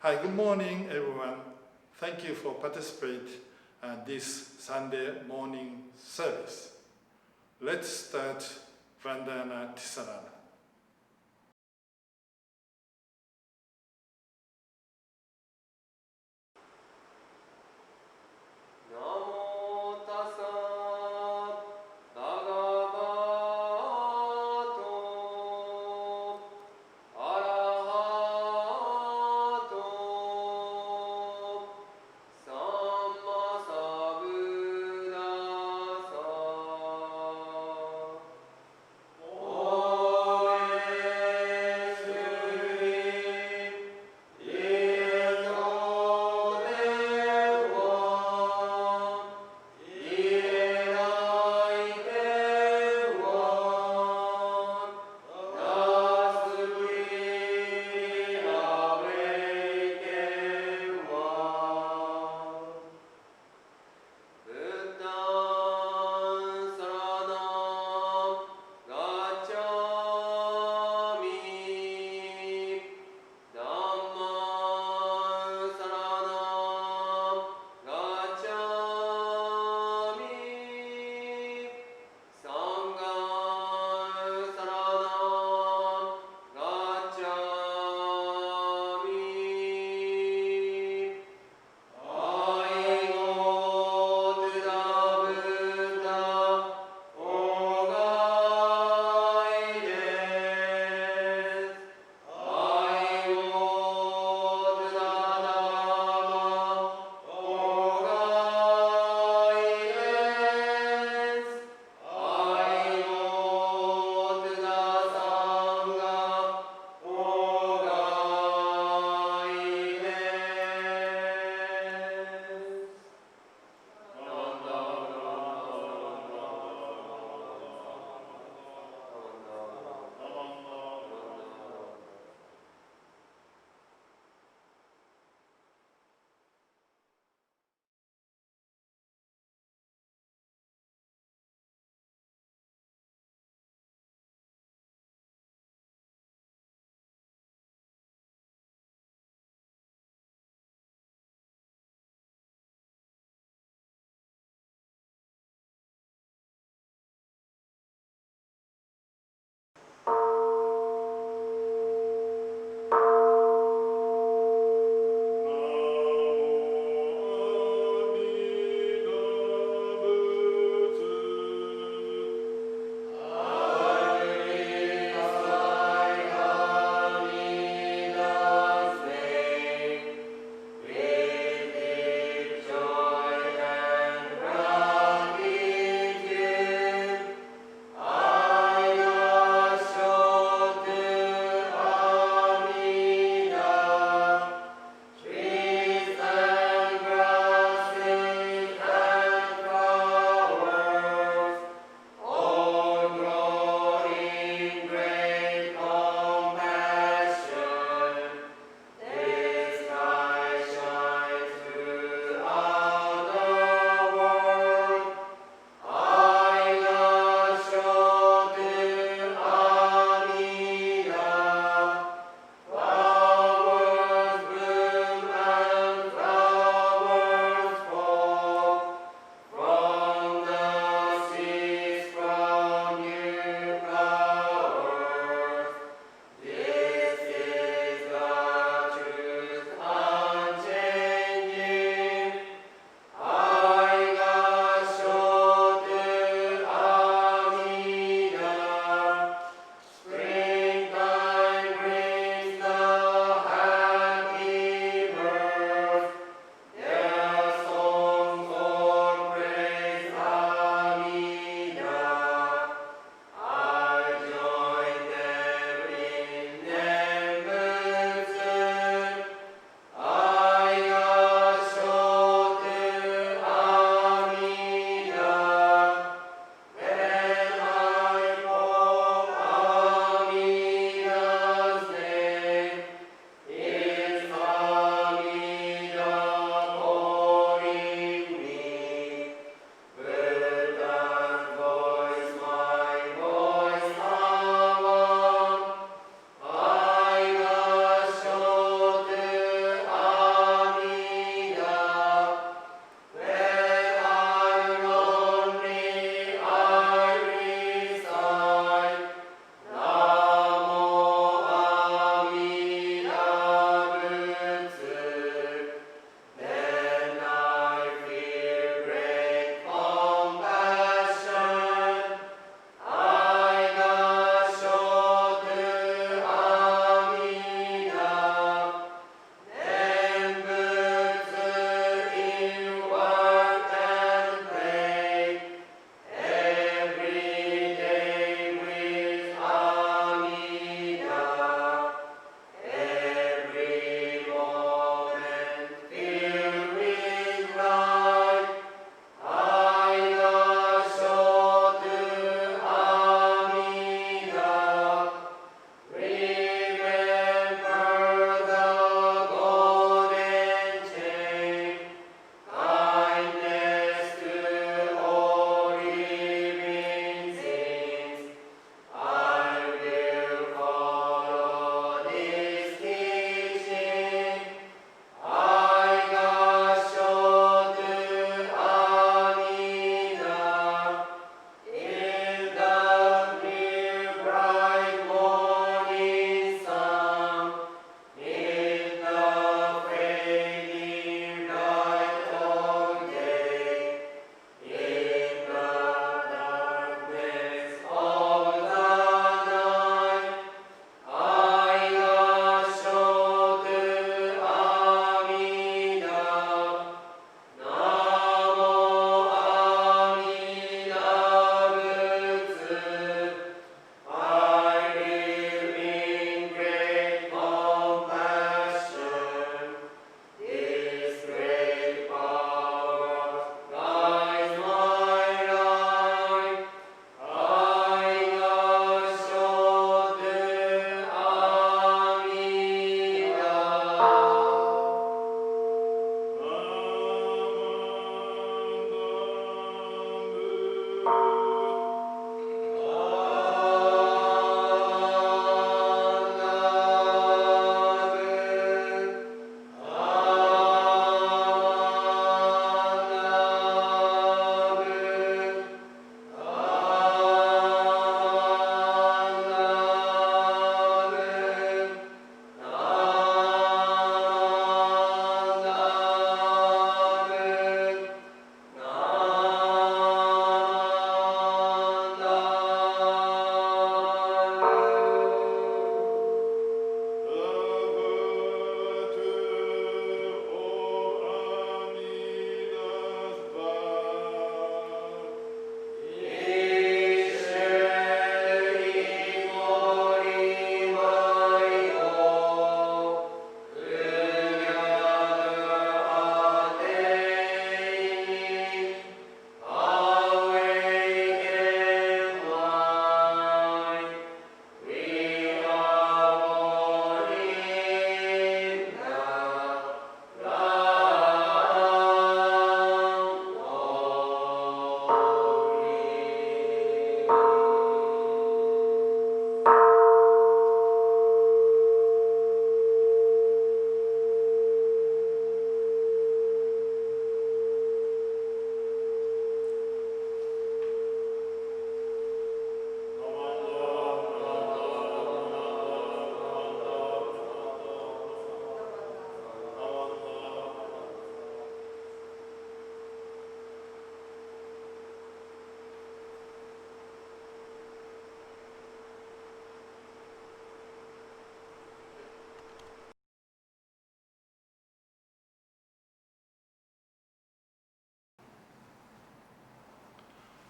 Hi, good morning, everyone. Thank you for participating in this Sunday morning service. Let's start Vandana and Ti-Sarana. Oh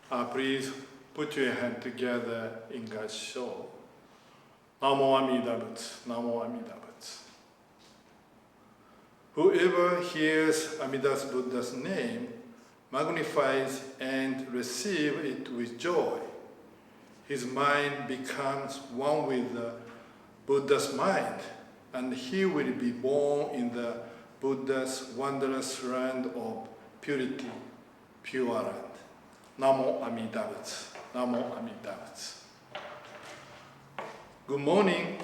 Please put your hand together in Gassho. Namo Amida Betsuin, Namo Amida Betsuin. Whoever hears Amida's Buddha's name magnifies and receives it with joy. His mind becomes one with the Buddha's mind, and he will be born in the Buddha's wondrous land of purity, pure land. Namo Amida Betsuin, Namo Amida Betsuin. Good morning.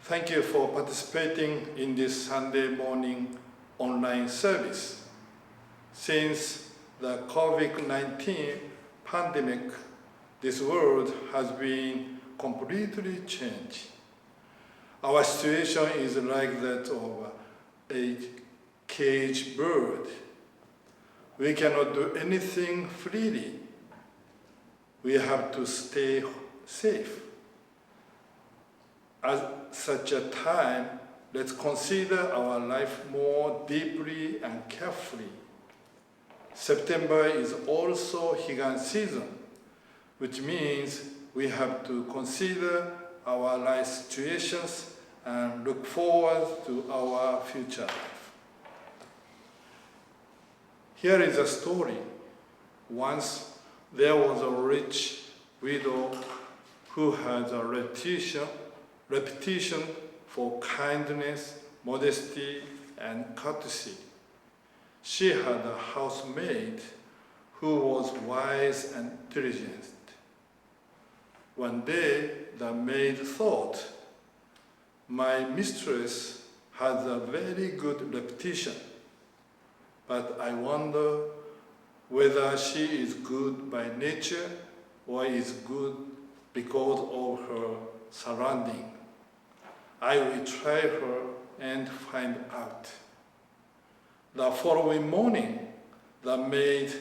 Thank you for participating in this Sunday morning online service. Since the COVID-19 pandemic, this world has been completely changed. Our situation is like that of a caged bird. We cannot do anything freely. We have to stay safe. At such a time, let's consider our life more deeply and carefully. September is also Higan season, which means we have to consider our life situations and look forward to our future life. Here is a story. Once there was a rich widow who had a reputation for kindness, modesty, and courtesy. She had a housemaid who was wise and intelligent. One day, the maid thought, "My mistress has a very good reputation, but I wonder whether she is good by nature or is good because of her surrounding. I will try her and find out." The following morning, the maid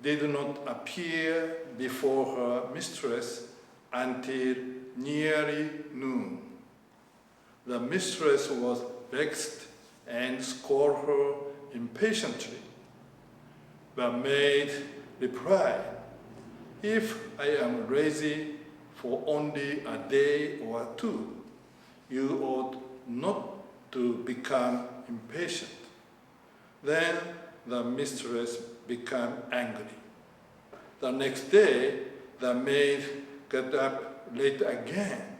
did not appear before her mistress until nearly noon. The mistress was vexed and scolded her impatiently. The maid replied, "If I am lazy for only a day or two, you ought not to become impatient." Then the mistress became angry. The next day, the maid got up late again.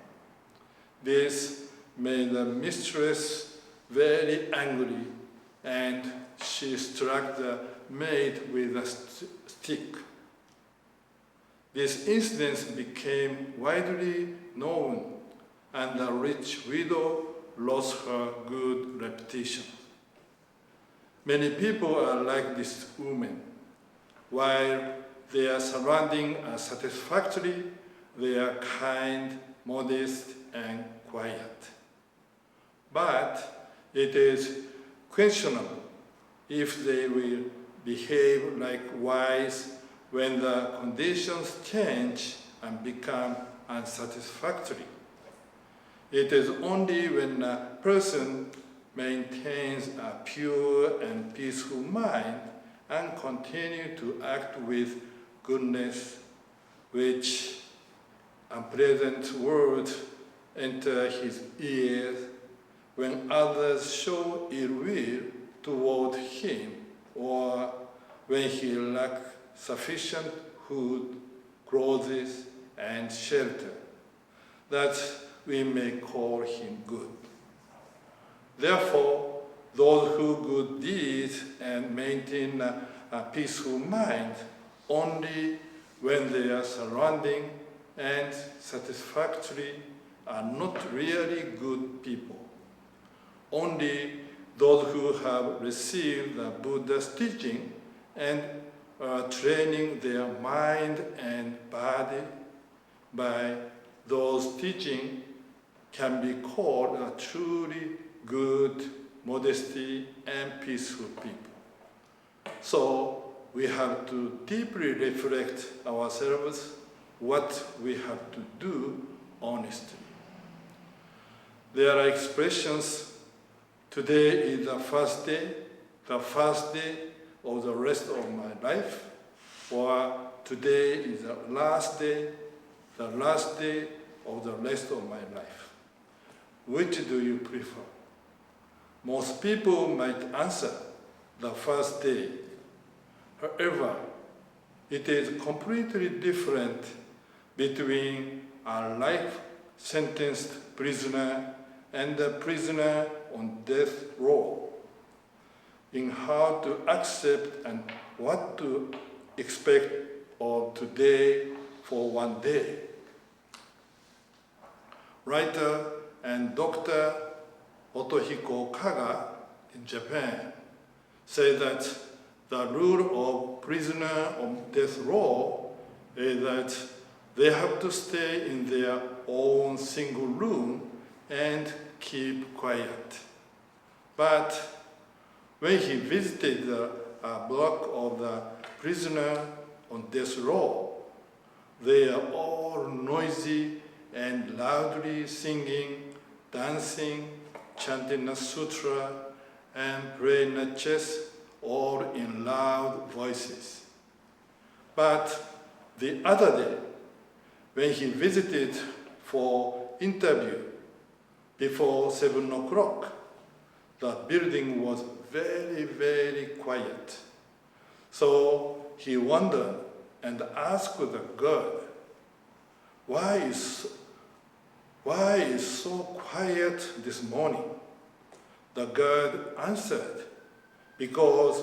This made the mistress very angry, and she struck the maid with a stick. This incident became widely known, and the rich widow lost her good reputation. Many people are like this woman. While their surroundings are satisfactory, they are kind, modest, and quiet. But it is questionable if they will behave likewise when the conditions change and become unsatisfactory. It is only when a person maintains a pure and peaceful mind and continues to act with goodness, which unpleasant words enter his ears when others show ill will toward him, or when he lacks sufficient food, clothes, and shelter, that we may call him good. Therefore, those who do good deeds and maintain a peaceful mind only when their surrounding and satisfactory are not really good people. Only those who have received the Buddha's teaching and are training their mind and body by those teachings can be called a truly good, modesty, and peaceful people. So we have to deeply reflect ourselves what we have to do honestly. There are expressions, today is the first day of the rest of my life, or today is the last day of the rest of my life. Which do you prefer? Most people might answer the first day. However, it is completely different between a life-sentenced prisoner and a prisoner on death row in how to accept and what to expect of today for one day. Writer and Dr. Otohiko Kaga in Japan say that the rule of prisoner on death row is that they have to stay in their own single room and keep quiet. But when he visited a block of the prisoner on death row, they are all noisy and loudly singing, dancing, chanting a sutra, and praying a chess, all in loud voices. But the other day, when he visited for interview before 7 o'clock, the building was very, very quiet. So he wondered and asked the guard, why is so quiet this morning? The guard answered, because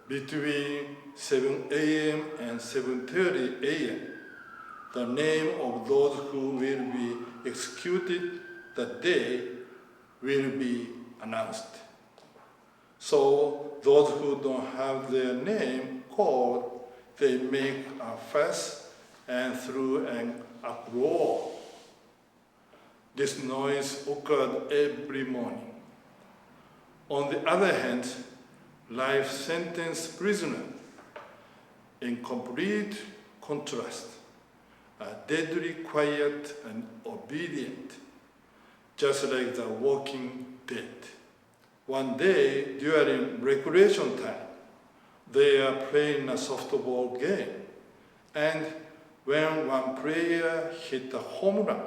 between 7 a.m. and 7:30 a.m., the name of those who will be executed that day will be announced. So those who don't have their name called, they make a fuss and throw an uproar. This noise occurred every morning. On the other hand, life sentence prisoner, in complete contrast, are deadly quiet and obedient, just like the Walking Dead. One day, during recreation time, they are playing a softball game, and when one player hit a home run,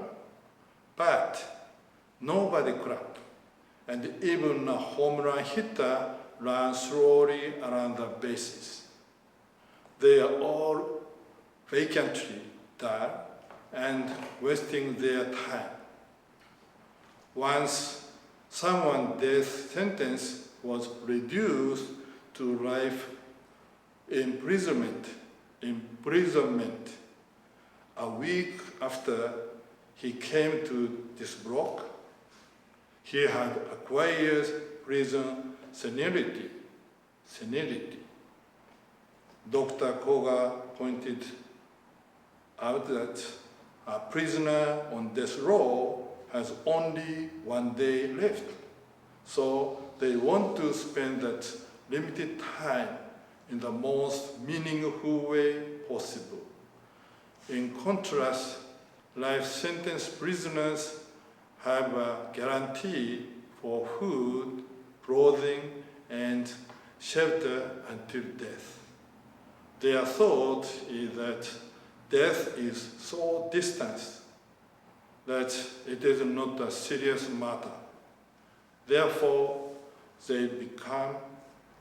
but nobody clapped, and even a home run hitter ran slowly around the bases. They are all vacantly there and wasting their time. Once someone's death sentence was reduced to life imprisonment, a week after he came to this block, he had acquired prison senility. Dr. Koga pointed out that a prisoner on death row has only 1 day left, so they want to spend that limited time in the most meaningful way possible. In contrast, life sentence prisoners have a guarantee for food, clothing, and shelter until death. Their thought is that death is so distant that it is not a serious matter. Therefore, they become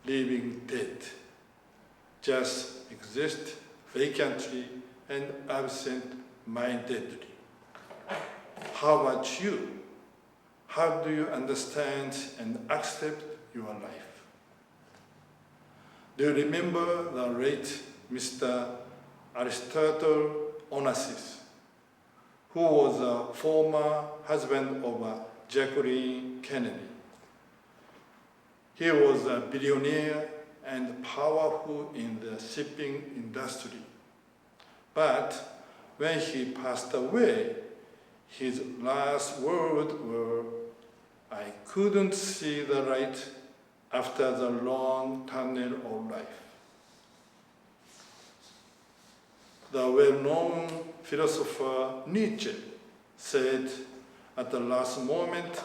living dead, just exist vacantly and absent-mindedly. How about you? How do you understand and accept your life? Do you remember the late Mr. Aristotle Onassis, who was a former husband of Jacqueline Kennedy? He was a billionaire and powerful in the shipping industry. But when he passed away, his last words were, "I couldn't see the light after the long tunnel of life." The well-known philosopher Nietzsche said at the last moment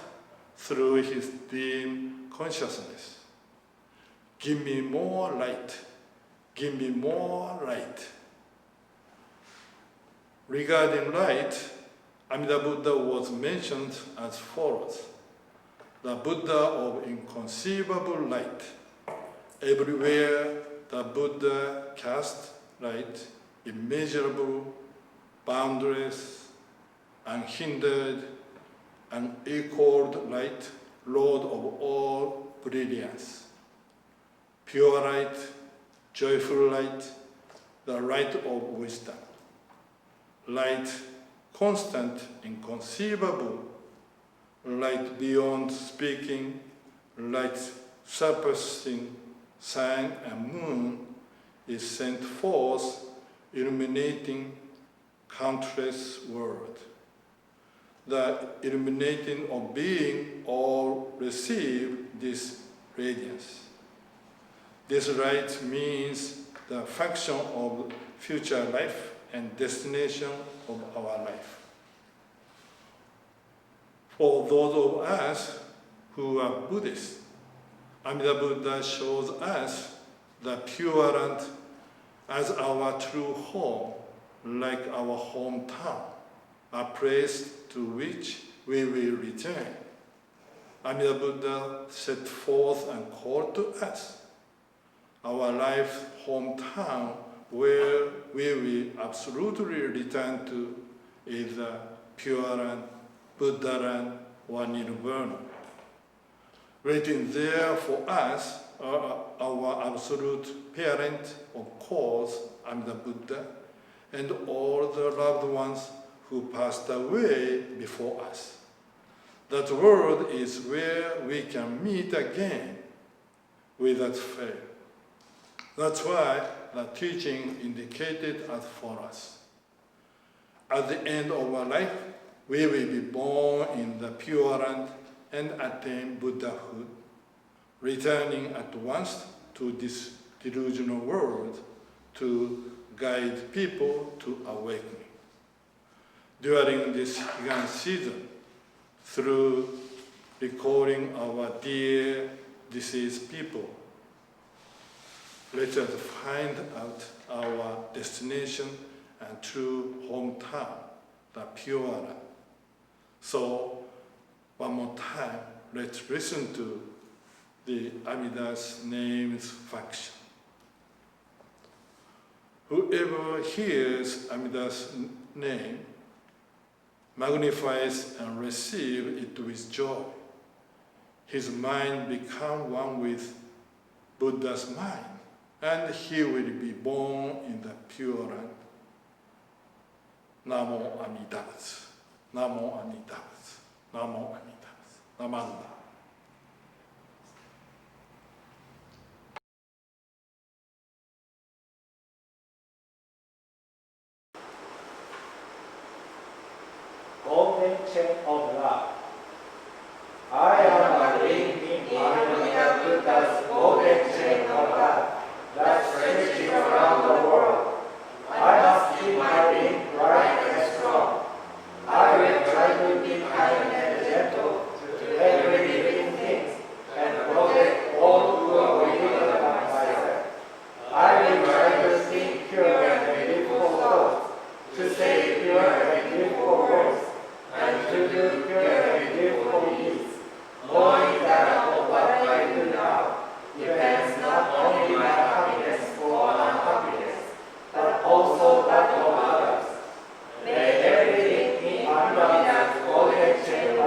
through his dim consciousness, "Give me more light, give me more light." Regarding light, Amida Buddha was mentioned as follows: the Buddha of inconceivable light. Everywhere the Buddha cast light, immeasurable, boundless, unhindered, unequaled light, Lord of all brilliance. Pure light, joyful light, the light of wisdom. Light constant, inconceivable, light beyond speaking, light surpassing sun and moon is sent forth, illuminating countless worlds. The illuminating of being all receive this radiance. This light means the function of future life and destination of our life. For those of us who are Buddhists, Amida Buddha shows us the Pure Land as our true home, like our hometown, a place to which we will return. Amida Buddha set forth and called to us. Our life hometown, where we will absolutely return to, is the Pure Land, Buddha Land, or Nirvana. Waiting there for us are our absolute parent, of course, Amida Buddha, and all the loved ones who passed away before us. That world is where we can meet again without fail. That's why the teaching indicated as follows. At the end of our life, we will be born in the Pure Land and attain Buddhahood, returning at once to this delusional world to guide people to awakening. During this Higan season, through recalling our dear deceased people, let us find out our destination and true hometown, the Pure Land. So, one more time, let's listen to the Amida's name's function. Whoever hears Amida's name magnifies and receives it with joy. His mind becomes one with Buddha's mind, and he will be born in the Pure Land. Namo Amida Butsu. Namo Amida Butsu. Namo Amida Butsu. Namanda. Golden chain of love. I am a link in Amida Buddha's golden chain of love that stretches around the world. I must keep my link bright and strong. I will try to be kind and gentle to every living thing and protect all who are weaker than myself. I will try to think pure and beautiful thoughts, to say pure and beautiful words, and to do pure and beautiful deeds, knowing that all what I do now depends not only my happiness or unhappiness, but also that of others. May every link in Amida's golden chain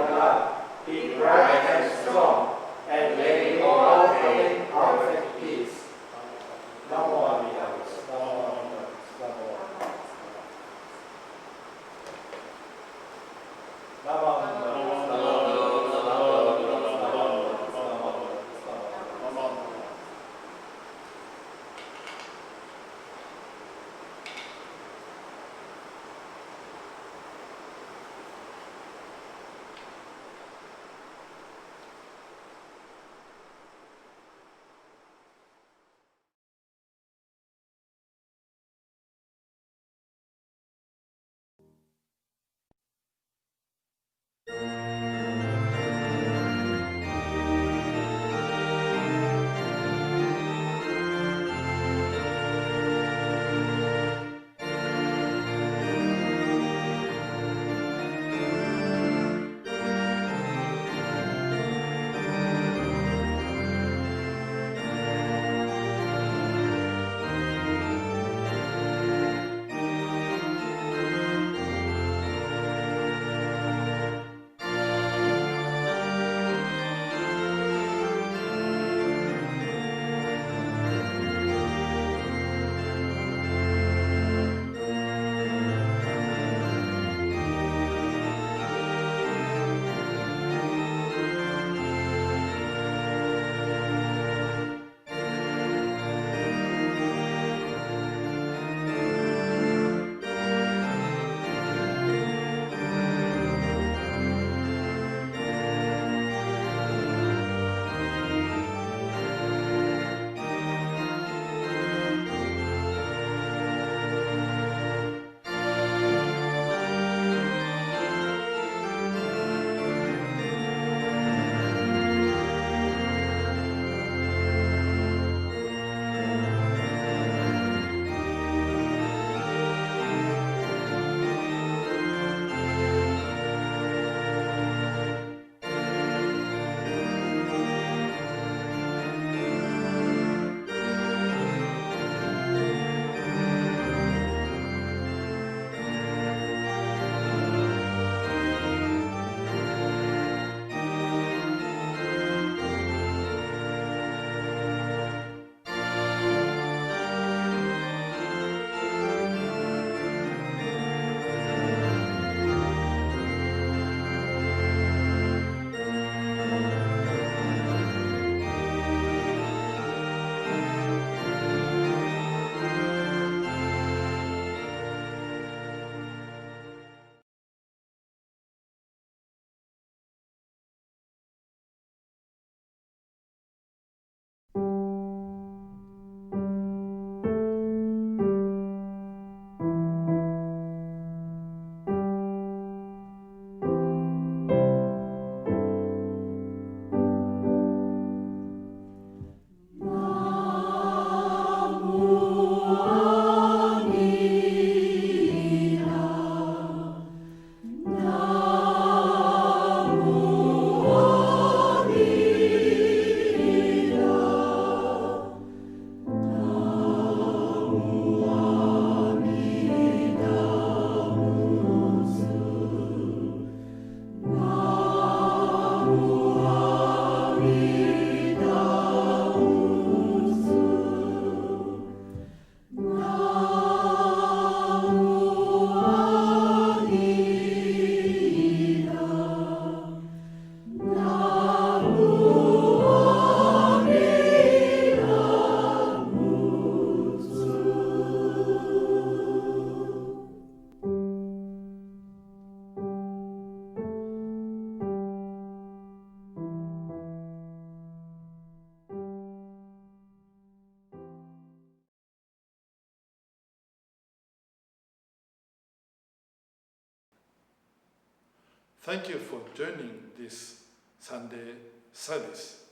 Thank you for joining this Sunday service.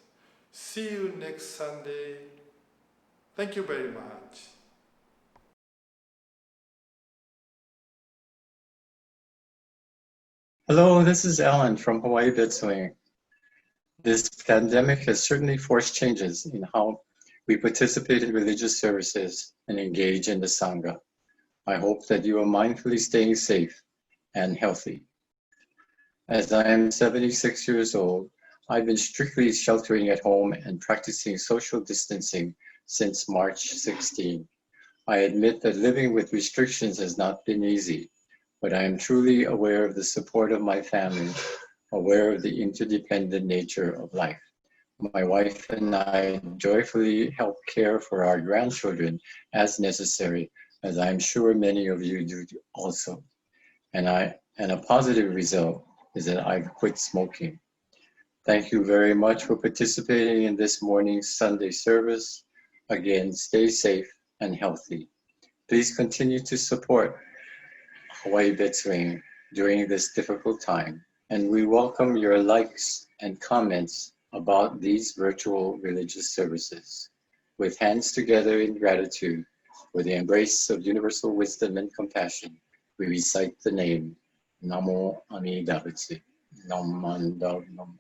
See you next Sunday. Thank you very much. Hello, this is Alan from Hawaii Betsuin. This pandemic has certainly forced changes in how we participate in religious services and engage in the Sangha. I hope that you are mindfully staying safe and healthy. As I am 76 years old, I've been strictly sheltering at home and practicing social distancing since March 16. I admit that living with restrictions has not been easy, but I am truly aware of the support of my family, aware of the interdependent nature of life. My wife and I joyfully help care for our grandchildren as necessary, as I'm sure many of you do also. And a positive result is that I've quit smoking. Thank you very much for participating in this morning's Sunday service. Again, stay safe and healthy. Please continue to support Hawaii Betsuin during this difficult time, and we welcome your likes and comments about these virtual religious services. With hands together in gratitude for the embrace of universal wisdom and compassion, we recite the name Namo Amida Butsu. Nam Manda Nam.